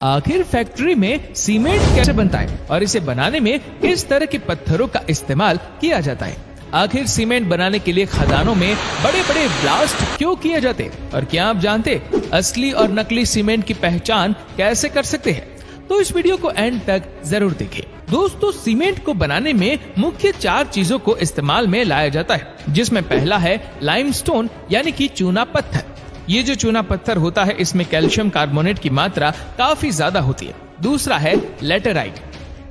आखिर फैक्ट्री में सीमेंट कैसे बनता है और इसे बनाने में किस तरह के पत्थरों का इस्तेमाल किया जाता है। आखिर सीमेंट बनाने के लिए खदानों में बड़े बड़े ब्लास्ट क्यों किए जाते हैं और क्या आप जानते असली और नकली सीमेंट की पहचान कैसे कर सकते हैं। तो इस वीडियो को एंड तक जरूर देखें। दोस्तों, सीमेंट को बनाने में मुख्य 4 चीजों को इस्तेमाल में लाया जाता है, जिसमें पहला है लाइमस्टोन यानी कि चूना पत्थर। ये जो चूना पत्थर होता है इसमें कैल्शियम कार्बोनेट की मात्रा काफी ज्यादा होती है। दूसरा है लेटेराइट।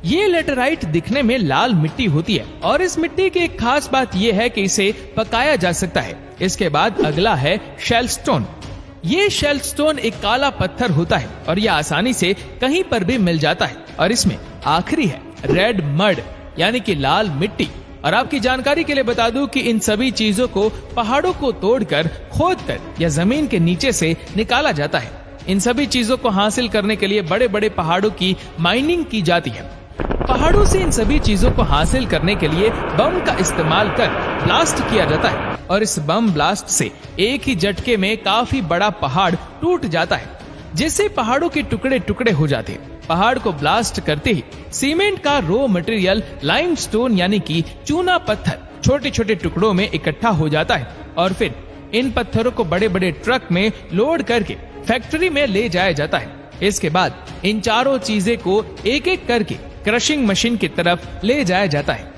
ये लेटेराइट दिखने में लाल मिट्टी होती है और इस मिट्टी की एक खास बात यह है कि इसे पकाया जा सकता है। इसके बाद अगला है शेलस्टोन। ये शेलस्टोन एक काला पत्थर होता है और यह आसानी से कहीं पर भी मिल जाता है। और इसमें आखिरी है रेड मड यानी कि लाल मिट्टी। और आपकी जानकारी के लिए बता दूं कि इन सभी चीजों को पहाड़ों को तोड़कर, खोदकर या जमीन के नीचे से निकाला जाता है। इन सभी चीजों को हासिल करने के लिए बड़े बड़े पहाड़ों की माइनिंग की जाती है। पहाड़ों से इन सभी चीजों को हासिल करने के लिए बम का इस्तेमाल कर ब्लास्ट किया जाता है और इस बम ब्लास्ट से एक ही झटके में काफी बड़ा पहाड़ टूट जाता है, जिससे पहाड़ों के टुकड़े टुकड़े हो जाते हैं। पहाड़ को ब्लास्ट करते ही सीमेंट का रॉ मटेरियल लाइमस्टोन यानी कि चूना पत्थर छोटे छोटे टुकड़ों में इकट्ठा हो जाता है और फिर इन पत्थरों को बड़े बड़े ट्रक में लोड करके फैक्ट्री में ले जाया जाता है। इसके बाद इन चारों चीजें को एक एक करके क्रशिंग मशीन की तरफ ले जाया जाता है।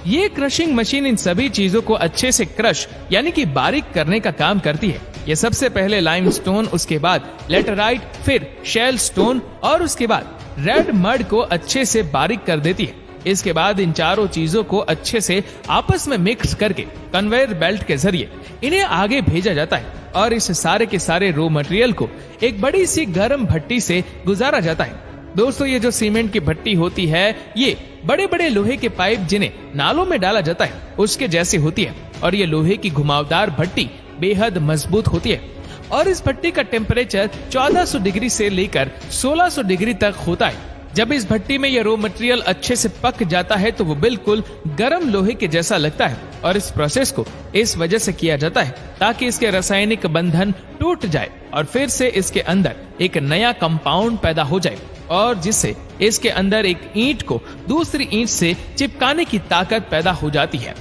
ये क्रशिंग मशीन इन सभी चीजों को अच्छे से क्रश यानी कि बारीक करने का काम करती है। ये सबसे पहले लाइमस्टोन, उसके बाद लेटेराइट, फिर शेलस्टोन और उसके बाद रेड मड को अच्छे से बारीक कर देती है। इसके बाद इन चारों चीजों को अच्छे से आपस में मिक्स करके कन्वेयर बेल्ट के जरिए इन्हें आगे भेजा जाता है और इस सारे के सारे रॉ मटेरियल को एक बड़ी सी गर्म भट्टी से गुजारा जाता है। दोस्तों, ये जो सीमेंट की भट्टी होती है ये बड़े बड़े लोहे के पाइप जिन्हें नालों में डाला जाता है उसके जैसे होती है और ये लोहे की घुमावदार भट्टी बेहद मजबूत होती है और इस भट्टी का टेम्परेचर 1400 डिग्री से लेकर 1600 डिग्री तक होता है। जब इस भट्टी में यह रॉ मटेरियल अच्छे से पक जाता है तो वो बिल्कुल गर्म लोहे के जैसा लगता है और इस प्रोसेस को इस वजह से किया जाता है ताकि इसके रासायनिक बंधन टूट जाए और फिर से इसके अंदर एक नया कंपाउंड पैदा हो जाए और जिससे इसके अंदर एक ईंट को दूसरी ईंट से चिपकाने की ताकत पैदा हो जाती है।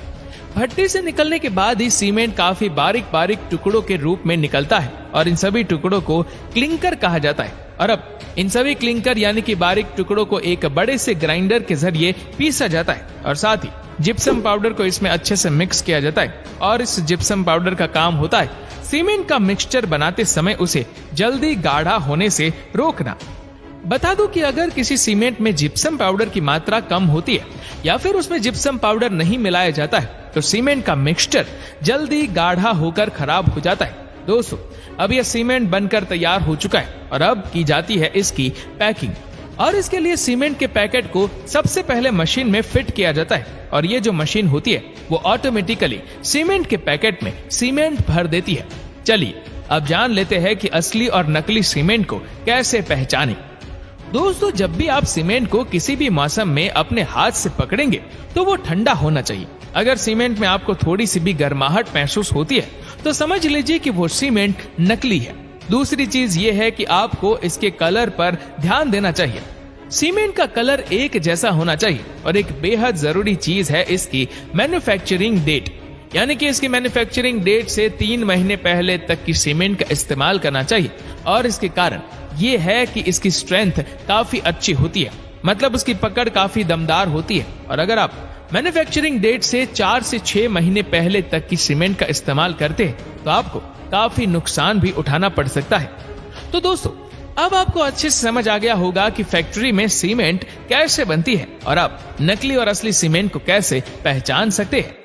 भट्टी से निकलने के बाद ही सीमेंट काफी बारीक बारीक टुकड़ों के रूप में निकलता है और इन सभी टुकड़ों को क्लिंकर कहा जाता है। और अब इन सभी क्लिंकर यानी कि बारीक टुकड़ों को एक बड़े से ग्राइंडर के जरिए पीसा जाता है और साथ ही जिप्सम पाउडर को इसमें अच्छे से मिक्स किया जाता है। और इस जिप्सम पाउडर का काम होता है सीमेंट का मिक्सचर बनाते समय उसे जल्दी गाढ़ा होने से रोकना। बता दूं कि अगर किसी सीमेंट में जिप्सम पाउडर की मात्रा कम होती है या फिर उसमें जिप्सम पाउडर नहीं मिलाया जाता है तो सीमेंट का मिक्सचर जल्दी गाढ़ा होकर खराब हो जाता है। दोस्तों, अब यह सीमेंट बनकर तैयार हो चुका है और अब की जाती है इसकी पैकिंग। और इसके लिए सीमेंट के पैकेट को सबसे पहले मशीन में फिट किया जाता है और ये जो मशीन होती है वो ऑटोमेटिकली सीमेंट के पैकेट में सीमेंट भर देती है। चलिए अब जान लेते हैं कि असली और नकली सीमेंट को कैसे पहचानें। दोस्तों, जब भी आप सीमेंट को किसी भी मौसम में अपने हाथ से पकड़ेंगे तो वो ठंडा होना चाहिए। अगर सीमेंट में आपको थोड़ी सी भी गर्माहट महसूस होती है तो समझ लीजिए कि वो सीमेंट नकली है। दूसरी चीज ये है कि आपको इसके कलर पर ध्यान देना चाहिए। सीमेंट का कलर एक जैसा होना चाहिए और एक बेहद जरूरी चीज है इसकी मैन्युफैक्चरिंग डेट, यानी कि इसकी मैन्युफैक्चरिंग डेट से 3 महीने पहले तक की सीमेंट का इस्तेमाल करना चाहिए। और इसके कारण ये है कि इसकी स्ट्रेंथ काफी अच्छी होती है, मतलब उसकी पकड़ काफी दमदार होती है। और अगर आप मैन्युफैक्चरिंग डेट से 4 से 6 महीने पहले तक की सीमेंट का इस्तेमाल करते हैं तो आपको काफी नुकसान भी उठाना पड़ सकता है। तो दोस्तों, अब आपको अच्छे से समझ आ गया होगा कि फैक्ट्री में सीमेंट कैसे बनती है और आप नकली और असली सीमेंट को कैसे पहचान सकते हैं।